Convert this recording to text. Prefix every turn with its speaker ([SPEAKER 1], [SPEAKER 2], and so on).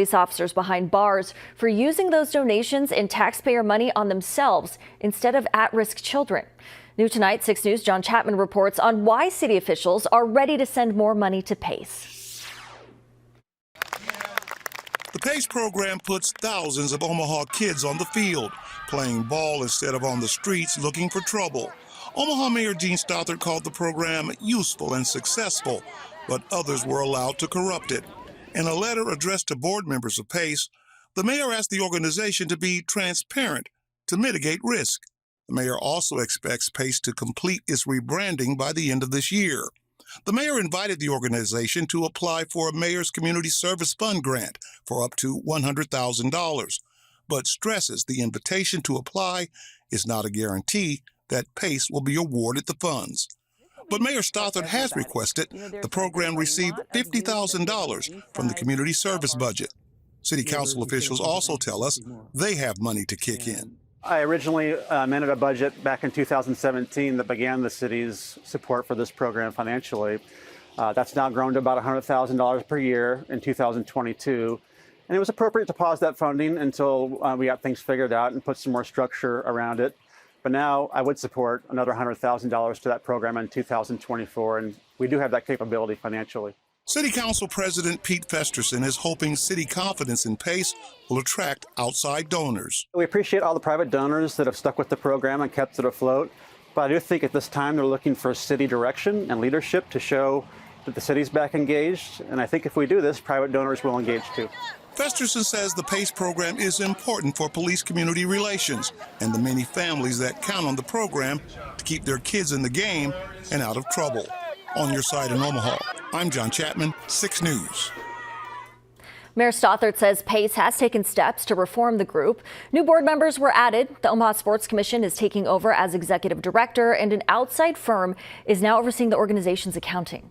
[SPEAKER 1] Police officers behind bars for using those donations and taxpayer money on themselves instead of at-risk children. New tonight, 6 News' John Chapman reports on why city officials are ready to send more money to PACE.
[SPEAKER 2] The PACE program puts thousands of Omaha kids on the field, playing ball instead of on the streets looking for trouble. Omaha Mayor Jean Stothert called the program useful and successful, but others were allowed to corrupt it. In a letter addressed to board members of PACE, the mayor asked the organization to be transparent to mitigate risk. The mayor also expects PACE to complete its rebranding by the end of this year. The mayor invited the organization to apply for a Mayor's Community Service Fund grant for up to $100,000, but stresses the invitation to apply is not a guarantee that PACE will be awarded the funds. But Mayor Stothert has requested the program receive $50,000 from the community service budget. City council officials also tell us they have money to kick in.
[SPEAKER 3] I originally amended a budget back in 2017 that began the city's support for this program financially. That's now grown to about $100,000 per year in 2022. And it was appropriate to pause that funding until we got things figured out and put some more structure around it. But now I would support another $100,000 to that program in 2024, and we do have that capability financially.
[SPEAKER 2] City Council President Pete Festerson is hoping city confidence in PACE will attract outside donors.
[SPEAKER 3] We appreciate all the private donors that have stuck with the program and kept it afloat, but I do think at this time they're looking for city direction and leadership to show that the city's back engaged, and I think if we do this, private donors will engage too.
[SPEAKER 2] Festerson says the PACE program is important for police-community relations and the many families that count on the program to keep their kids in the game and out of trouble. On your side in Omaha, I'm John Chapman, 6 News.
[SPEAKER 1] Mayor Stothert says PACE has taken steps to reform the group. New board members were added. The Omaha Sports Commission is taking over as executive director, and an outside firm is now overseeing the organization's accounting.